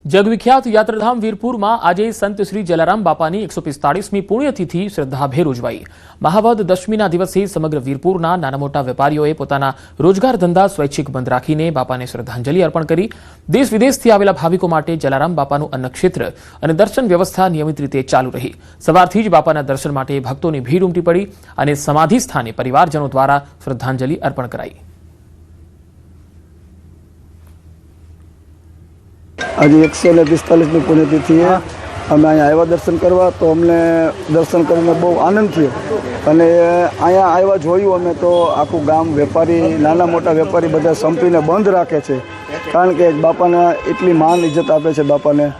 जगविख्यात यात्राधाम वीरपुर में आज संत श्री जलाराम बापानी 145मी पुण्यतिथि श्रद्धाभेर उजवाई। महावद दशमीना दिवसे समग्र वीरपुरना नाना मोटा वेपारीओए पोताना रोजगार धंधा स्वैच्छिक बंद राखीने बापाने श्रद्धांजलि अर्पण करी। देश विदेशथी आवेला भाविको माटे जलाराम बापानुं अन्नक्षेत्र अने दर्शन व्यवस्था नियमित रीते चालू रही। सवारथी ज बापाना दर्शन माटे भक्तोनी भीड़ उमटी पड़ी अने समाधि स्थाने परिवारजनों द्वारा श्रद्धांजलि अर्पण कराई। आज 145मी पुण्यतिथि है। अमे अहीं आव्या दर्शन करवा तो अमने दर्शन करीने बहु आनंद थयो अने अहीं आव्या जोयुं अमे तो आखुं गाम वेपारी नाना मोटा वेपारी बधा संपीने बंद राखे छे, कारण के बापाने एटली मान इज्जत आपे छे बापाने।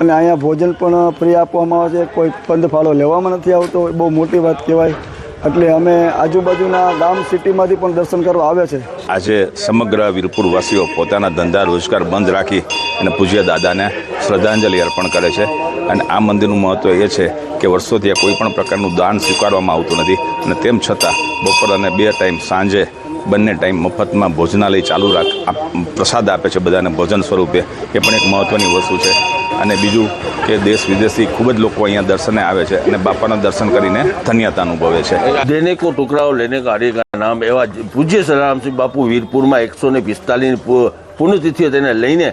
अने अहीं भोजन पण फ्री आपवामां आवे छे, कोई फंड फाळो लेवामां नथी आवतो, बहु मोटी वात कहेवाय। એટલે અમે આજુબાજુના ગામ સિટીમાંથી પણ દર્શન કરવા આવે છે। આજે સમગ્ર વીરપુર વાસીઓ પોતાના ધંધા રોજગાર બંધ રાખી અને પૂજ્ય દાદાને શ્રદ્ધાંજલિ અર્પણ કરે છે। અને આ મંદિરનું મહત્વ એ છે કે વર્ષોથી કોઈ પણ પ્રકારનું દાન સ્વીકારવામાં આવતું નથી અને તેમ છતાં બપોર અને 2 ટાઈમ સાંજે બંને ટાઈમ મફતમાં ભોજનાલય ચાલુ પ્રસાદ આપે છે બધાને ભોજન સ્વરૂપે। એ પણ એક મહત્વની વસ્તુ છે। અને બીજું કે દેશ વિદેશથી ખૂબ જ લોકો અહીંયા દર્શને આવે છે અને બાપાના દર્શન કરીને ધન્યતા અનુભવે છે। देने को टुकड़ाओ लेने का हरे का नाम एवं पूज्य जलाराम सिंह बापू वीरपुर में 145 पुण्यतिथि लईने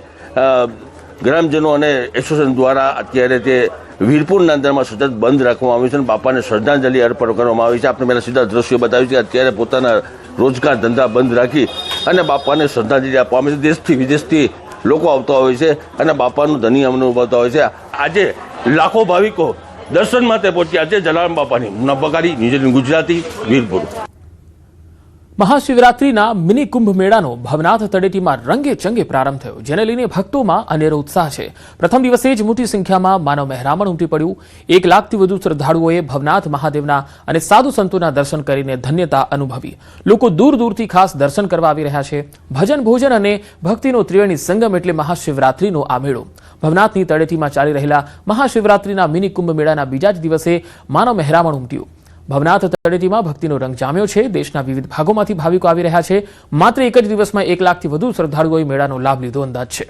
ग्रामजनों और एसोसिएशन द्वारा अत्यारे ते वीरपुर अंदर में सतत बंद रखवामां बापा ने श्रद्धांजलि अर्पण करवामां आवी छे। आपणे पहेला सीधा दृश्य बताव्युं छे कि अत्यारे पोताना रोजगार धंधा बंद राखी अने बापाने श्रद्धांजलि आपवामां आवे छे। देशथी विदेशथी लोको आवता होय छे अने बापानुं धनी अनुभवता होय छे। आजे लाखों भाविको दर्शन माटे पहोंच्या छे जलाराम बापानी। मुनाफाकारी न्यूज़ गुजराती वीरपुर। महाशिवरात्रिना मिनी कुंभ मेळानो भवनाथ तळेटीमां रंगे चंगे प्रारंभ थयो, जेने लईने भक्तोमां अनेरो उत्साह छे। प्रथम दिवसे ज मोटी संख्यामां मानव महेरामण उमटी पड्युं। 1 लाखथी वधु श्रद्धाळुओए भवनाथ महादेवना अने साधु संतोना दर्शन करीने धन्यता अनुभवी। लोको दूर दूरथी खास दर्शन करवा आवी रह्या छे। भजन भोजन अने भक्तिनो त्रिवेणी संगम एटले महाशिवरात्रिनो आ मेळो। भवनाथनी तळेटीमां चाली रहेला महाशिवरात्रिना मिनी कुंभ मेळाना बीजा ज दिवसे मानव महेरामण उमट्युं। भवनाथ तळेटीमां भक्तिनो रंग जाम्यो छे। देशना विविध भागोमांथी भाविको आवी रह्या छे। मात्र एक ज दिवसमां 1 लाखथी वधु श्रद्धाळुओए मेळानो लाभ लीधो अंदाज छे।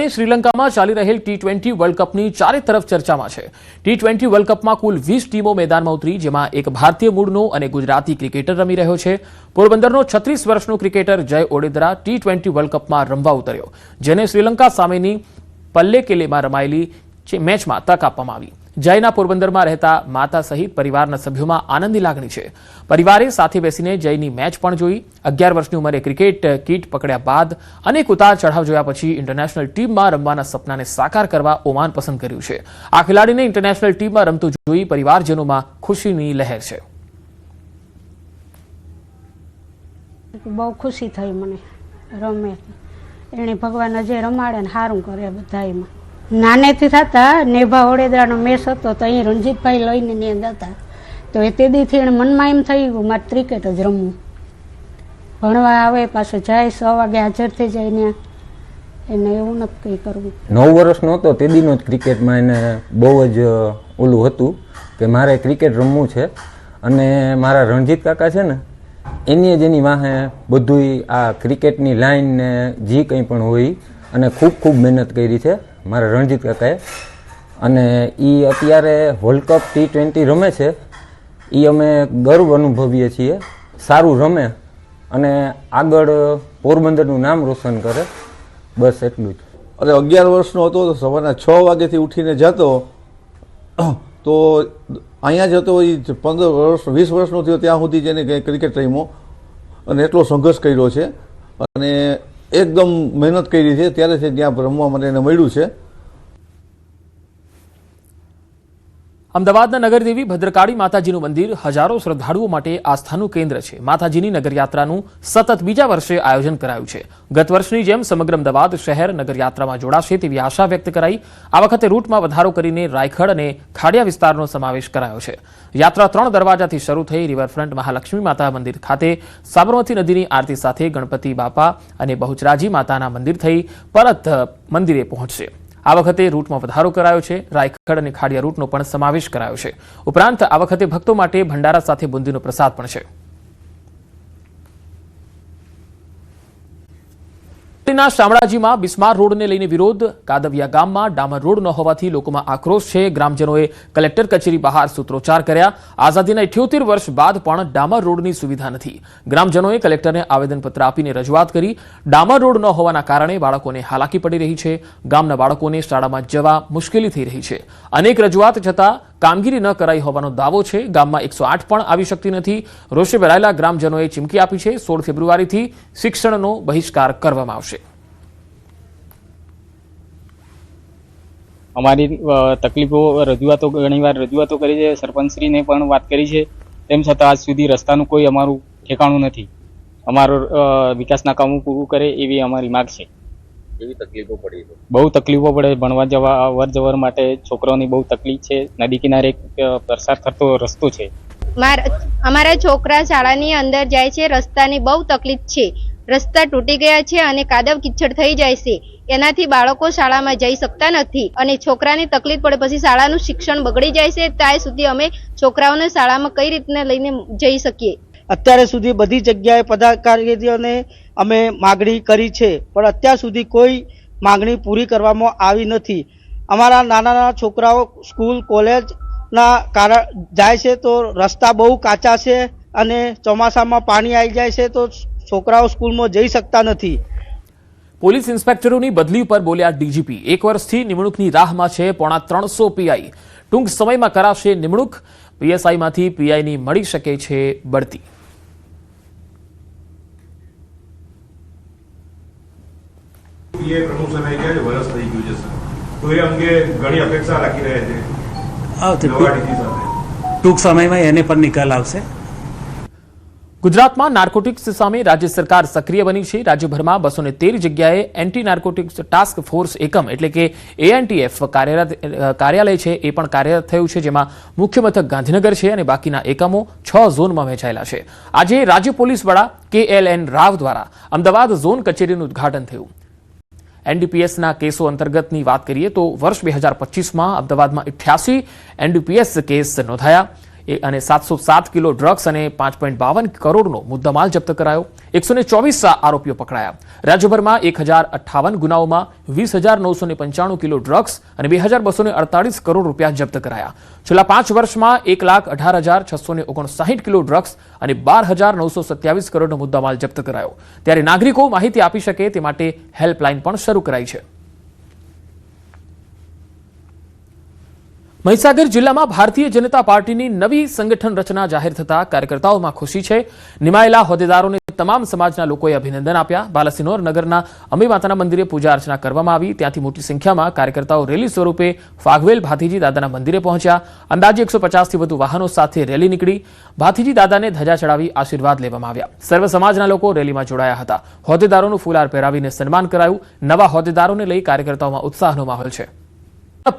श्रीलंकामां चाली रहेल T20 वर्ल्ड कपनी चारे तरफ चर्चामां छे। T20 वर्ल्ड कपमां कुल 20 टीमो मैदानमां उतरी, जेमां एक भारतीय मूळनो अने गुजराती क्रिकेटर रमी रह्यो छे। पोरबंदरनो 36 वर्षनो क्रिकेटर जय ओडेदरा T20 वर्ल्ड कपमां रमवा उतर्यो, जेने श्रीलंका सामेनी पल्लेकेलेमां रमाયેલી મેચમાં તક આપવામાં આવી। જયના પોરબંદરમાં રહેતા માતા સહિત પરિવારના સભ્યોમાં આનંદની લાગણી છે। પરિવારે સાથે બેસીને જયની મેચ પણ જોઈ। 11 વર્ષની ઉંમરે ક્રિકેટ કિટ પકડ્યા બાદ અનેક ઉતાર ચઢાવ જોયા પછી ઇન્ટરનેશનલ ટીમમાં રમવાના સપનાને સાકાર કરવા ઓમાન પસંદ કર્યું છે। આ ખેલાડીને ઇન્ટરનેશનલ ટીમમાં રમતું જોઈ પરિવારજનોમાં ખુશીની લહેર છે। બહુ ખુશી થઈ મને, રમે એને ભગવાન અજય રમાડે ને સારું કરે બધાયમાં। નાનેથી થતા નેભા વડોદરાનો મેચ હતો તો અહીં રણજીતભાઈ લઈને ત્યાં જતા તો એ તે દીથી એને મનમાં એમ થઈ ગયું મારે ક્રિકેટ જ રમવું। ભણવા આવે પાછો જાય 6 વાગે હાજર થઈ જાય ને એને એવું નથી કંઈ કરવું। 9 વર્ષનો હતો તે દીનો જ ક્રિકેટમાં એને બહુ જ ઓલું હતું કે મારે ક્રિકેટ રમવું છે અને મારા રણજીત કાકા છે ને એની જ એની વાહે બધું આ ક્રિકેટની લાઈન ને જે કંઈ પણ હોય અને ખૂબ ખૂબ મહેનત કરી છે મારા રણજીત કાકાએ। અને એ અત્યારે વર્લ્ડ કપ T20 રમે છે, એ અમે ગર્વ અનુભવીએ છીએ। સારું રમે અને આગળ પોરબંદરનું નામ રોશન કરે, બસ એટલું જ। અને 11 વર્ષનો હતો તો સવારના 6 વાગ્યાથી ઉઠીને જતો તો અહીંયા જતો એ 15 વર્ષ 20 વર્ષનો થયો ત્યાં સુધી જેને ક્રિકેટ રમ્યો અને એટલો સંઘર્ષ કર્યો છે અને એકદમ મહેનત કરી છે ત્યારે છે ત્યાં રમવા માટે એને મળ્યું છે। અમદાવાદના નગરદેવી ભદ્રકાળી માતાજીનું મંદિર હજારો શ્રદ્ધાળુઓ માટે આસ્થાનું કેન્દ્ર છે। માતાજીની નગરયાત્રાનું સતત બીજા વર્ષે આયોજન કરાયું છે। ગત વર્ષની જેમ સમગ્ર અમદાવાદ શહેર નગરયાત્રામાં જોડાશે તેવી આશા વ્યક્ત કરાઈ। આ વખતે રૂટમાં વધારો કરીને રાયખડ અને ખાડિયા વિસ્તારનો સમાવેશ કરાયો છે। યાત્રા 3 દરવાજાથી શરૂ થઈ રિવરફ્રન્ટ મહાલક્ષ્મી માતા મંદિર ખાતે સાબરમતી નદીની આરતી સાથે ગણપતિ બાપા અને બહુચરાજી માતાના મંદિર થઈ પરત મંદિરે પહોંચશે। આ વખતે રૂટમાં વધારો કરાયો છે। રાયખડ અને ખાડિયા રૂટનો પણ સમાવેશ કરાયો છે। ઉપરાંત આ વખતે ભક્તો માટે ભંડારા સાથે બુંદીનો પ્રસાદ પણ છે। અમરેલીના શામળાજીમાં બિસ્માર રોડને લઈને વિરોધ. કાદવિયા ગામમાં ડામર રોડ ન હોવાથી લોકોમાં આક્રોશ છે. ગ્રામજનોએ કલેક્ટર કચેરી બહાર સૂત્રોચ્ચાર કર્યા. આઝાદીના 78 વર્ષ બાદ પણ ડામર રોડની સુવિધા નથી. ગ્રામજનોએ કલેક્ટરને આવેદનપત્ર આપીને રજૂઆત કરી. ડામર રોડ ન હોવાના કારણે બાળકોને હાલાકી પડી રહી છે. ગામના બાળકોને શાળામાં જવા મુશ્કેલી થઈ રહી છે. અનેક રજૂઆત છતાં કામગીરી ન કરાઈ હોવાનો દાવો છે. ગામમાં 108 પણ આવી શકતી નથી. રોષે ભરાયેલા ગ્રામજનોએ ચીમકી આપી છે. 16 ફેબ્રુઆરીથી શિક્ષણનો બહિષ્કાર કરવામાં આવશે. અમારી તકલીફો રજૂઆતો ઘણીવાર રજૂઆતો કરી છે. સરપંચશ્રીને પણ વાત કરી છે. તેમ છતાં આજ સુધી રસ્તાનું કોઈ અમારું ઠેકાણું નથી. અમારો વિકાસના કામો પૂરું કરે એવી અમારી માગ છે. એવી તકલીફો પડી છે. બહુ તકલીફો પડે. ભણવા જવા અવર જવર માટે છોકરાઓની બહુ તકલીફ છે. નદી કિનારે એક પ્રસાર થતો રસ્તો છે. અમારા છોકરા શાળાની અંદર જાય છે. રસ્તાની બહુ તકલીફ છે. રસ્તા તૂટી ગયા છે અને કાદવ કિચડ થઈ જાય છે. એનાથી બાળકો શાળામાં જઈ શકતા નથી અને છોકરાની તકલીફ પડે પછી શાળાનું શિક્ષણ બગડી જાય છે. ત્યાં સુધી અમે છોકરાઓને શાળામાં કઈ રીતના લઈને જઈ શકીએ. અત્યારે સુધી બધી જગ્યાએ પદાધિકારીઓને અમે માગણી કરી છે, પણ અત્યાર સુધી કોઈ માગણી પૂરી કરવામાં આવી નથી. અમારા નાના નાના છોકરાઓ સ્કૂલ કોલેજના કારણ જાય છે તો રસ્તા બહુ કાચા છે અને ચોમાસામાં પાણી આવી જાય છે તો છોકરાઓ સ્કૂલમાં જઈ શકતા નથી. પોલીસ ઇન્સ્પેક્ટરોની બદલી પર બોલ્યા ડીજીપી. 1 વર્ષથી નિમણૂકની રાહમાં છે 350 પીઆઈ. ટૂંક સમયમાં કરાશે નિમણૂક. પીએસઆઈમાંથી પીઆઈની મળી શકે છે બઢતી. પ્રમોશન આવી ગયા છે, વર્ષ થઈ ગયું છે સર, તો એ અંગે ઘણી અપેક્ષા રાખી રહ્યા છે. ટૂંક સમયમાં એને પર નિકાલ આવશે. ગુજરાતમાં નાર્કોટિક્સ સામે રાજ્ય સરકાર સક્રિય બની છે. રાજ્યભરમાં 213 જગ્યાએ એન્ટી નાર્કોટિક્સ ટાસ્ક ફોર્સ એકમ એટલે કે એએનટીએફ કાર્યાલય છે એ પણ કાર્યરત થયું છે, જેમાં મુખ્ય મથક ગાંધીનગર છે અને બાકીના એકમો 6 ઝોનમાં વહેંચાયેલા છે. આજે રાજ્ય પોલીસ વડા KLN રાવ દ્વારા અમદાવાદ ઝોન કચેરીનું ઉદ્ઘાટન થયું. એનડીપીએસના કેસો અંતર્ગતની વાત કરીએ તો વર્ષ 2025માં અમદાવાદમાં 88 એનડીપીએસ કેસ નોંધાયા અને 707 કિલો ડ્રગ્સ અને 5.52 કરોડનો મુદ્દામાલ જપ્ત કરાયો. 124 આરોપીઓ પકડાયા. રાજ્યભરમાં 1058 ગુનાઓમાં 20,995 કિલો ડ્રગ્સ અને 2,248 કરોડ રૂપિયા જપ્ત કરાયા. છેલ્લા 5 વર્ષમાં 1,18,659 કિલો ડ્રગ્સ અને 12,927 કરોડનો મુદ્દામાલ જપ્ત કરાયો. ત્યારે નાગરિકો માહિતી આપી શકે તે માટે હેલ્પલાઇન પણ શરૂ કરાઈ છે. મહીસાગર જિલ્લામાં ભારતીય જનતા પાર્ટીની નવી સંગઠન રચના જાહેર થતા કાર્યકર્તાઓમાં ખુશી છે. નિમાયેલા હોદ્દેદારોને તમામ સમાજના લોકોએ અભિનંદન આપ્યા. બાલાસિનોર નગરના અંબે માતાના મંદિરે પૂજા અર્ચના કરવામાં આવી. ત્યાંથી મોટી સંખ્યામાં કાર્યકર્તાઓ રેલી સ્વરૂપે ફાગવેલ ભાથીજી દાદાના મંદિરે પહોંચ્યા. અંદાજે 150થી વધુ વાહનો સાથે રેલી નીકળી. ભાથીજી દાદાને ધજા ચડાવી આશીર્વાદ લેવામાં આવ્યા. સર્વ સમાજના લોકો રેલીમાં જોડાયા હતા. હોદ્દેદારોનું ફૂલહાર પહેરાવીને સન્માન કરાયું. નવા હોદ્દેદારોને લઈ કાર્યકર્તાઓમાં ઉત્સાહનો માહોલ છે.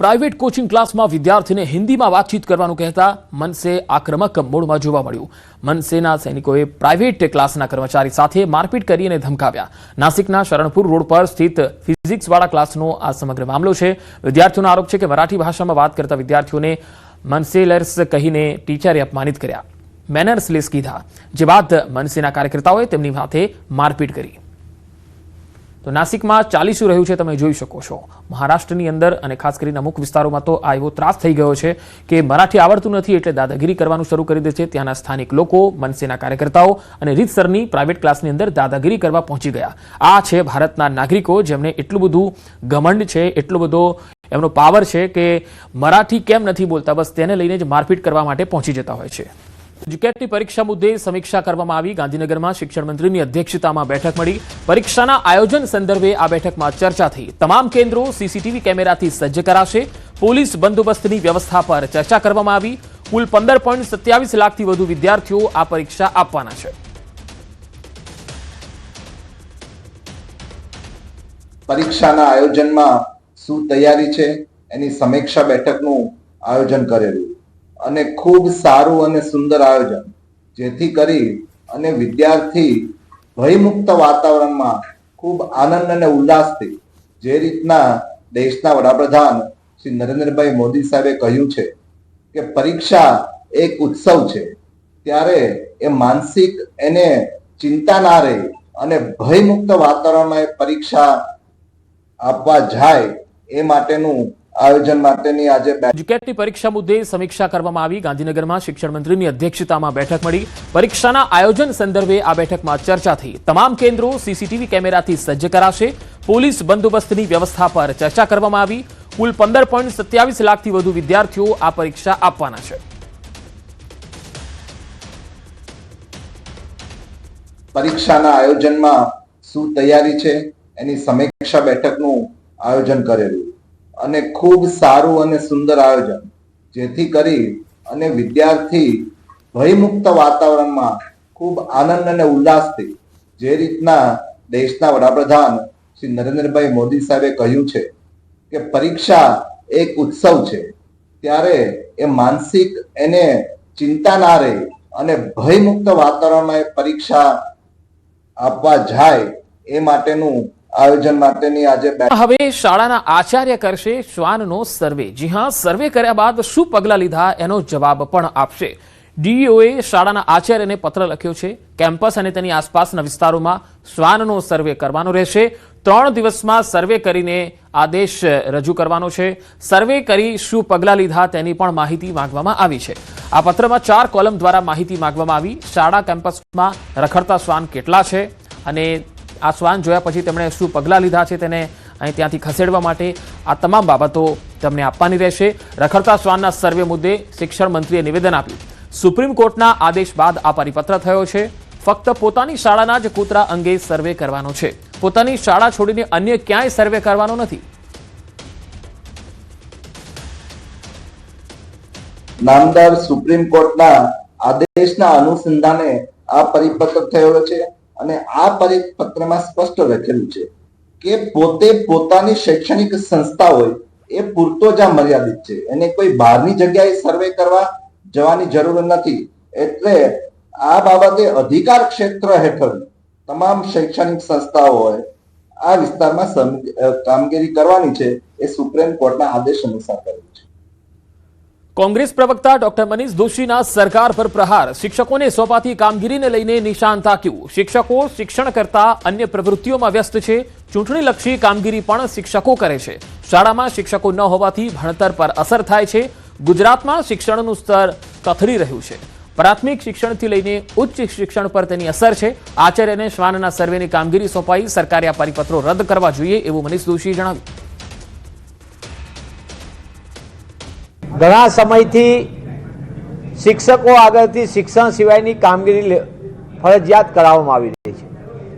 પ્રાઇવેટ કોચિંગ ક્લાસમાં વિદ્યાર્થીને હિન્દીમાં વાતચીત કરવાનું કહેતા મનસે આક્રમક મોડમાં જોવા મળ્યું. મનસેના સૈનિકોએ પ્રાઇવેટ ક્લાસના કર્મચારી સાથે મારપીટ કરી અને ધમકાવ્યા. નાસિકના શરણપુર રોડ પર સ્થિત ફિઝિક્સવાળા ક્લાસનો આ સમગ્ર મામલો છે. વિદ્યાર્થીઓનો આરોપ છે કે મરાઠી ભાષામાં વાત કરતા વિદ્યાર્થીઓને મનસેલર્સ કહીને ટીચરે અપમાનિત કર્યા, મેનર્સલેસ કીધા, જે બાદ મનસેના કાર્યકર્તાઓએ તેમની સાથે મારપીટ કરી. તો નાસિકમાં ચાલી શું રહ્યું છે તમે જોઈ શકો છો. મહારાષ્ટ્રની અંદર અને ખાસ કરીને અમુક વિસ્તારોમાં તો આ એવો ત્રાસ થઈ ગયો છે કે મરાઠી આવડતું નથી એટલે દાદાગીરી કરવાનું શરૂ કરી દે છે. ત્યાંના સ્થાનિક લોકો, મનસેના કાર્યકર્તાઓ અને રીતસરની પ્રાઇવેટ ક્લાસની અંદર દાદાગીરી કરવા પહોંચી ગયા. આ છે ભારતના નાગરિકો જેમને એટલું બધું ઘમંડ છે, એટલો બધો એમનો પાવર છે કે મરાઠી કેમ નથી બોલતા, બસ તેને લઈને જ મારપીટ કરવા માટે પહોંચી જતા હોય છે. જીકેટની પરીક્ષા મુદ્દે સમીક્ષા કરવામાં આવી. ગાંધીનગરમાં શિક્ષણ મંત્રીની અધ્યક્ષતામાં બેઠક મળી. પરીક્ષાના આયોજન સંદર્ભે આ બેઠકમાં ચર્ચા થઈ. તમામ કેન્દ્રો સીસીટીવી કેમેરાથી સજ્જ કરાશે. પોલીસ બંદોબસ્તની વ્યવસ્થા પર ચર્ચા કરવામાં આવી. કુલ 15.27 લાખથી વધુ વિદ્યાર્થીઓ આ પરીક્ષા આપવાના છે. પરીક્ષાના આયોજનમાં શું તૈયારી છે એની સમીક્ષા બેઠકનું આયોજન કરેલું અને ખૂબ સારું અને સુંદર આયોજન, જેથી કરી અને વિદ્યાર્થી ભયમુક્ત વાતાવરણમાં ખૂબ આનંદ અને ઉલ્લાસથી, જે રીતના દેશના વડાપ્રધાન શ્રી નરેન્દ્રભાઈ મોદી સાહેબે કહ્યું છે કે પરીક્ષા એક ઉત્સવ છે, ત્યારે એ માનસિક એને ચિંતા ના રહે અને ભયમુક્ત વાતાવરણમાં એ પરીક્ષા આપવા જાય એ માટેનું આયોજન માટેની આજે એજ્યુકેટની પરીક્ષા મુદ્દે સમીક્ષા કરવામાં આવી. ગાંધીનગરમાં શિક્ષણ મંત્રીની અધ્યક્ષતામાં બેઠક મળી. પરીક્ષાના આયોજન સંદર્ભે આ બેઠકમાં ચર્ચા થઈ. તમામ કેન્દ્રો સીસીટીવી કેમેરાથી સજ્જ કરાશે. પોલીસ બંદોબસ્તની વ્યવસ્થા પર ચર્ચા કરવામાં આવી. કુલ 15.27 લાખથી વધુ વિદ્યાર્થીઓ આ પરીક્ષા આપવાના છે. પરીક્ષાના આયોજનમાં શું તૈયારી છે એની સમીક્ષા બેઠકનું આયોજન કરેલું અને ખૂબ સારું અને સુંદર આયોજન, જેથી કરી અને વિદ્યાર્થી ભયમુક્ત વાતાવરણમાં ખૂબ આનંદ અને ઉલ્લાસથી, જે રીતના દેશના વડાપ્રધાન શ્રી નરેન્દ્રભાઈ મોદી સાહેબે કહ્યું છે કે પરીક્ષા એક ઉત્સવ છે, ત્યારે એ માનસિક એને ચિંતા ના રહે અને ભયમુક્ત વાતાવરણમાં એ પરીક્ષા આપવા જાય એ માટેનું આયોજન માટેની આજે હવે શાળાના આચાર્ય કરશે શ્વાનનો સર્વે. જી હા, સર્વે કર્યા બાદ શું પગલાં લીધા એનો જવાબ પણ આપશે. ડીઈઓએ શાળાના આચાર્યને પત્ર લખ્યો છે. કેમ્પસ અને તેની આસપાસના વિસ્તારોમાં શ્વાનનો સર્વે કરવાનો રહેશે. 3 દિવસમાં સર્વે કરીને આદેશ રજૂ કરવાનો છે. સર્વે કરી શું પગલાં લીધા તેની પણ માહિતી માંગવામાં આવી છે. આ પત્રમાં 4 કોલમ દ્વારા માહિતી માંગવામાં આવી. શાળા કેમ્પસમાં રખડતા શ્વાન કેટલા છે અને આ શ્વાન જોયા પછી તેમણે શું પગલાં લીધા છે તેને અહીં ત્યાંથી ખસેડવા માટે, આ તમામ બાબતો તેમને આપવાની રહેશે. રખડતા શ્વાનના સર્વે મુદ્દે શિક્ષણ મંત્રીએ નિવેદન આપ્યું. સુપ્રીમ કોર્ટના આદેશ બાદ આ પરિપત્ર થયો છે. ફક્ત પોતાની શાળાના જ કૂતરા અંગે સર્વે કરવાનો છે. પોતાની શાળા છોડીને અન્ય ક્યાંય સર્વે કરવાનો નથી. નામદાર સુપ્રીમ કોર્ટના આદેશના અનુસંધાને આ પરિપત્ર થયો છે અને આ પરિપત્રમાં સ્પષ્ટ લખેલું છે કે પોતે પોતાની શૈક્ષણિક સંસ્થા હોય એ પૂરતો જ આ મર્યાદિત છે. એને કોઈ બહારની જગ્યાએ સર્વે કરવા જવાની જરૂર નથી. એટલે આ બાબતે અધિકાર ક્ષેત્ર હેઠળ તમામ શૈક્ષણિક સંસ્થાઓ હોય આ વિસ્તારમાં કામગીરી કરવાની છે એ સુપ્રીમ કોર્ટના આદેશ અનુસાર કર્યું છે. કોંગ્રેસ પ્રવક્તા ડોક્ટર મનીષ દોશીના સરકાર પર પ્રહાર. શિક્ષકોને સોંપાતી કામગીરીને લઈને નિશાન તાક્યું. શિક્ષકો શિક્ષણ કરતા અન્ય પ્રવૃત્તિઓમાં વ્યસ્ત છે. ચૂંટણીલક્ષી કામગીરી પણ શિક્ષકો કરે છે. શાળામાં શિક્ષકો ન હોવાથી ભણતર પર અસર થાય છે. ગુજરાતમાં શિક્ષણનું સ્તર કથળી રહ્યું છે. પ્રાથમિક શિક્ષણથી લઈને ઉચ્ચ શિક્ષણ પર તેની અસર છે. આચાર્યને શ્વાનના સર્વેની કામગીરી સોંપાઈ. સરકારે આ પરિપત્રો રદ કરવા જોઈએ એવું મનીષ દોશીએ જણાવ્યું. ઘણા સમયથી શિક્ષકો આગળથી શિક્ષણ સિવાયની કામગીરી ફરજિયાત કરાવવામાં આવી રહી છે.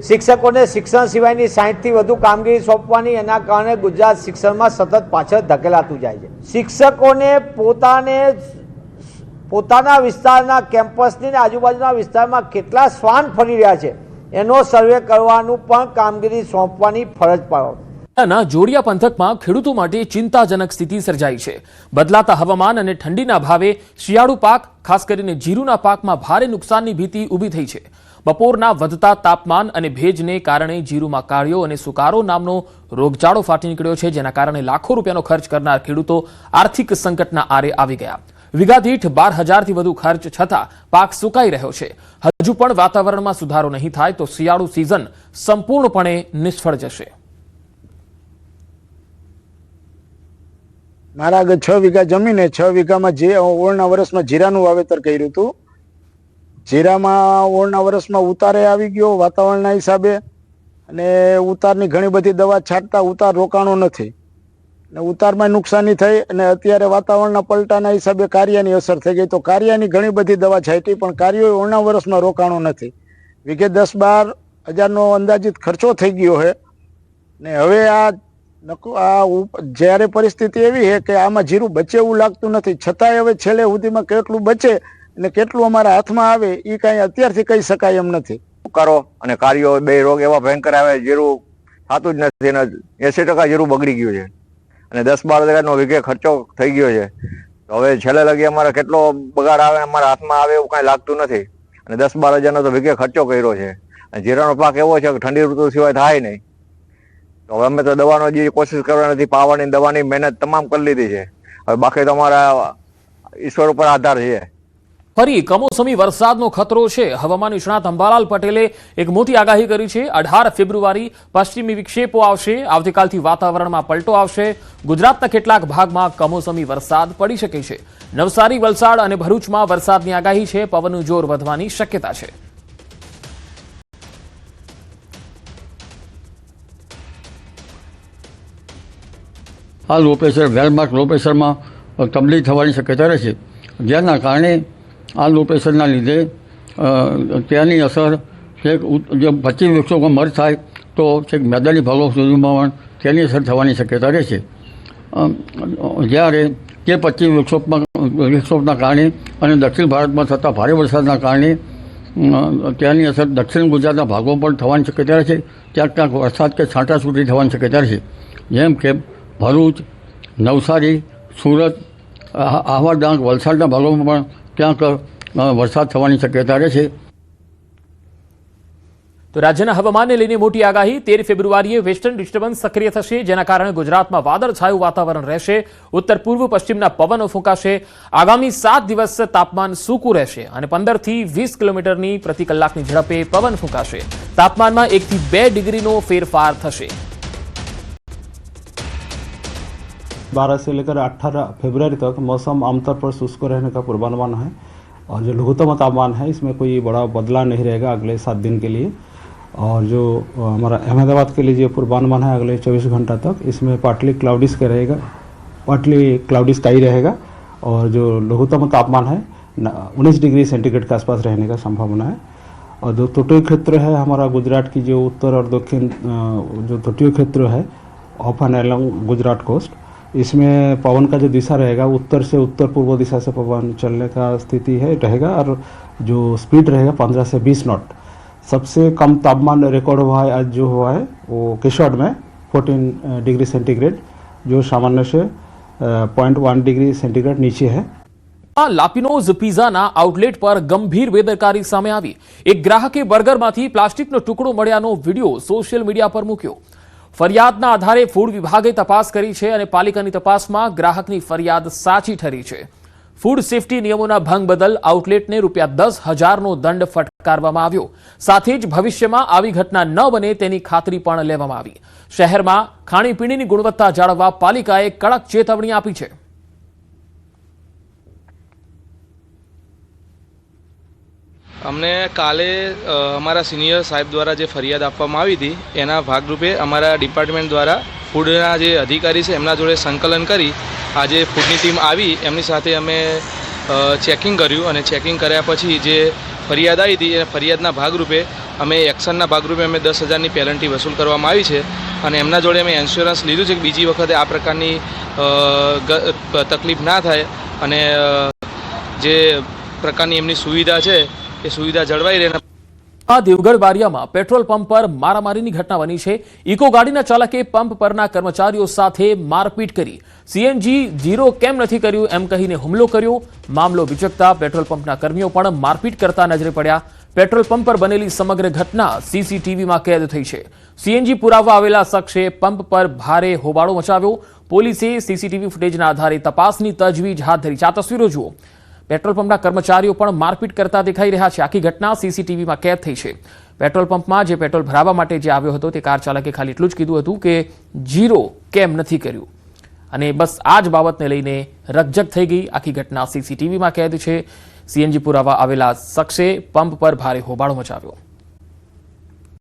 શિક્ષકોને શિક્ષણ સિવાયની 60થી વધુ કામગીરી સોંપવાની, એના કારણે ગુજરાત શિક્ષણમાં સતત પાછળ ધકેલાતું જાય છે. શિક્ષકોને પોતાના વિસ્તારના કેમ્પસની આજુબાજુના વિસ્તારમાં કેટલા શ્વાન ફરી રહ્યા છે એનો સર્વે કરવાનું પણ કામગીરી સોંપવાની ફરજ પાડવામાં. જોડિયા પંથકમાં ખેડૂતો માટે ચિંતાજનક સ્થિતિ સર્જાઈ છે. બદલાતા હવામાન અને ઠંડીના ભાવે શિયાળુ પાક, ખાસ કરીને જીરુના પાકમાં ભારે નુકસાનની ભીતિ ઊભી થઈ છે. બપોરના વધતા તાપમાન અને ભેજને કારણે જીરુમાં કાળિયો અને સુકારો નામનો રોગચાળો ફાટી નીકળ્યો છે, જેના કારણે લાખો રૂપિયાનો ખર્ચ કરનાર ખેડૂતો આર્થિક સંકટના આરે આવી ગયા. વીઘા દીઠ 12,000થી વધુ ખર્ચ છતાં પાક સુકાઈ રહ્યો છે. હજુ પણ વાતાવરણમાં સુધારો નહીં થાય તો શિયાળુ સિઝન સંપૂર્ણપણે નિષ્ફળ જશે. મારા આગળ 6 વીઘા જમીન, 6 વીઘામાં જે ઓળના વર્ષમાં જીરાનું વાવેતર કર્યું હતું. જીરામાં ઓળના વર્ષમાં ઉતારે આવી ગયો વાતાવરણના હિસાબે, અને ઉતારની ઘણી બધી દવા છાંટતા ઉતાર રોકાણો નથી, અને ઉતારમાં નુકસાની થઈ. અને અત્યારે વાતાવરણના પલટાના હિસાબે કારિયાની અસર થઈ ગઈ, તો કારિયાની ઘણી બધી દવા છાંટી પણ કારિયો ઓળના વર્ષમાં રોકાણો નથી. વીઘે 10-12 હજારનો અંદાજિત ખર્ચો થઈ ગયો છે. ને હવે આ જ્યારે પરિસ્થિતિ એવી છે કે આમાં જીરું બચે એવું લાગતું નથી. છતાંય હવે છેલ્લે સુધીમાં કેટલું બચે અને કેટલું અમારા હાથમાં આવે એ કાંઈ અત્યારથી કહી શકાય એમ નથી. સુકારો અને કારિયો બે રોગ એવા ભયંકર આવે, જીરું થતું જ નથી. 80% જીરું બગડી ગયું છે અને 10-12 હજારનો વીઘે ખર્ચો થઈ ગયો છે. તો હવે છેલ્લે લગી અમારે કેટલો બગાડ આવે અમારા હાથમાં આવે એવું કાંઈ લાગતું નથી. અને 10-12 હજારનો તો વીઘે ખર્ચો કર્યો છે. અને જીરાનો પાક એવો છે કે ઠંડી ઋતુ સિવાય થાય નહીં. તો હવે અમે તો દવાનો જે કોશિશ કરવા નથી, પાવાની દવાની મહેનત તમામ કરી લીધી છે. હવે બાકી તો અમારા ઈશ્વર ઉપર આધાર છે. ફરી કમોસમી વરસાદનો ખતરો છે. હવામાન નિષ્ણાત અંબાલાલ પટેલે એક મોટી આગાહી કરી છે. 18 ફેબ્રુઆરી પશ્ચિમી વિક્ષેપો આવશે. આવતીકાલથી વાતાવરણમાં પલટો આવશે. ગુજરાતના કેટલાક ભાગમાં કમોસમી વરસાદ પડી શકે છે. નવસારી, વલસાડ અને ભરૂચમાં વરસાદની આગાહી છે. પવનનું જોર વધવાની શક્યતા છે. આ લો પ્રેશર વેલમાર્ક લો પ્રેશરમાં તબદીલી થવાની શક્યતા રહેશે, જેના કારણે આ લો પ્રેશરના લીધે ત્યાંની અસર છેક જે પશ્ચિમ વિક્ષોભમાં મર્જ થાય તો છેક મેદાની ભાગો સુધીમાં પણ તેની અસર થવાની શક્યતા રહેશે. જ્યારે તે પશ્ચિમ વિક્ષોભના કારણે અને દક્ષિણ ભારતમાં થતા ભારે વરસાદના કારણે ત્યાંની અસર દક્ષિણ ગુજરાતના ભાગો પર થવાની શક્યતા રહેશે. ક્યાંક ક્યાંક વરસાદ કે છાંટાછૂટી થવાની શક્યતા રહેશે, જેમ કે ભરૂચ, નવસારી, સુરત, આહવા, ડાંગ, વલસાડના ભાગોમાં પણ ક્યાંક વરસાદ થવાની શક્યતા રહેશે. તો રાજ્યના હવામાનને લઈને મોટી આગાહી. 13 ફેબ્રુઆરીએ વેસ્ટર્ન ડિસ્ટર્બન્સ સક્રિય થશે, જેના કારણે ગુજરાતમાં વાદળછાયું વાતાવરણ રહેશે. ઉત્તર પૂર્વ પશ્ચિમના પવનો ફૂંકાશે. આગામી 7 દિવસ તાપમાન સૂકું રહેશે અને 15 થી 20 કિલોમીટરની પ્રતિ કલાકની ઝડપે પવન ફૂંકાશે. તાપમાનમાં 1 થી 2 ડિગ્રીનો ફેરફાર થશે. 12 से लेकर 18 फरवरी तक मौसम आमतौर पर शुष्क रहने का पूर्वानुमान है और जो लघुत्तम तापमान है इसमें कोई बड़ा बदलाव नहीं रहेगा अगले 7 दिन के लिए. और जो हमारा अहमदाबाद के लिए जो पूर्वानुमान है अगले 24 घंटा तक, इसमें पार्टली क्लाउडी स्काई रहेगा और जो लघुत्तम तापमान है 19 डिग्री सेंटीग्रेड के आसपास रहने का संभावना है. और जो तटीय क्षेत्र है हमारा गुजरात की जो उत्तर और दक्षिण जो तटीय क्षेत्र है of and along Gujarat coast, इसमें पवन का जो दिशा रहेगा उत्तर से उत्तर पूर्व दिशा से पवन चलने का स्थिति है रहेगा और जो स्पीड रहेगा 15 से 20 नॉट. सबसे कम तापमान रिकॉर्ड हुआ है आज जो हुआ है वो केशोद में 14 डिग्री सेंटीग्रेड, जो सामान्य से 0.1 डिग्री सेंटीग्रेड नीचे है. લાપિનોઝ પિઝાના આઉટલેટ પર ગંભીર બેદરકારી સામે આવી. એક ગ્રાહકે બર્ગરમાંથી પ્લાસ્ટિકનો ટુકડો મળ્યાનો વિડીયો સોશિયલ મીડિયા પર મૂક્યો. ફરિયાદના આધારે ફૂડ વિભાગે તપાસ કરી છે અને પાલિકાની તપાસમાં ગ્રાહકની ફરિયાદ સાચી ઠરી છે. ફૂડ સેફટી નિયમોના ભંગ બદલ આઉટલેટને ₹10,000નો દંડ ફટકારવામાં આવ્યો. સાથે જ ભવિષ્યમાં આવી ઘટના ન બને તેની ખાતરી પણ લેવામાં આવી. શહેરમાં ખાણીપીણીની ગુણવત્તા જાળવવા પાલિકાએ કડક ચેતવણી આપી છે. અમને કાલે અમારા સિનિયર સાહેબ દ્વારા જે ફરિયાદ આપવામાં આવી હતી એના ભાગરૂપે અમારા ડિપાર્ટમેન્ટ દ્વારા ફૂડના જે અધિકારી છે એમના જોડે સંકલન કરી આજે ફૂડની ટીમ આવી, એમની સાથે અમે ચેકિંગ કર્યું અને ચેકિંગ કર્યા પછી જે ફરિયાદ આવી હતી એ ફરિયાદના ભાગરૂપે અમે એક્શનના ભાગરૂપે અમે 10,000ની પેનલ્ટી વસૂલ કરવામાં આવી છે અને એમના જોડે અમે ઇન્સ્યોરન્સ લીધું છે કે બીજી વખતે આ પ્રકારની તકલીફ ના થાય અને જે પ્રકારની એમની સુવિધા છે એ સુવિધા જળવાઈ રહે. આ દેવગઢ બારિયામાં પેટ્રોલ પંપ પર મારામારીની ઘટના બની છે. ઇકો ગાડીના ચાલકે પંપ પરના કર્મચારીઓ સાથે મારપીટ કરી. સીએનજી ઝીરો કેમ નથી કર્યું એમ કહીને હુમલો કર્યો. મામલો વિચકતા પેટ્રોલ પંપના કર્મીઓ પણ મારપીટ કરતા નજરે પડ્યા. પેટ્રોલ પંપ પર બનેલી સમગ્ર ઘટના સીસીટીવીમાં કેદ થઈ છે. સીએનજી પુરાવવા આવેલા શખ્સે પંપ પર ભારે હોબાળો મચાવ્યો. પોલીસે સીસીટીવી ફૂટેજના આધારે તપાસની તજવીજ હાથ ધરી છે. આ તસવીરો જુઓ. પેટ્રોલ પંપના કર્મચારીઓ પણ મારપીટ કરતા દેખાઈ રહ્યા છે. આખી ઘટના સીસીટીવીમાં કેદ થઈ છે. પેટ્રોલ પંપમાં જે પેટ્રોલ ભરાવવા માટે જે આવ્યો હતો તે કાર ચાલકે ખાલી એટલું જ કીધું હતું કે ઝીરો કેમ નથી કર્યું અને બસ આ જ બાબતને લઈને રકઝક થઈ ગઈ. આખી ઘટના સીસીટીવીમાં કેદ છે. સીએનજી પુરાવા આવેલા શખ્સે પંપ પર ભારે હોબાળો મચાવ્યો.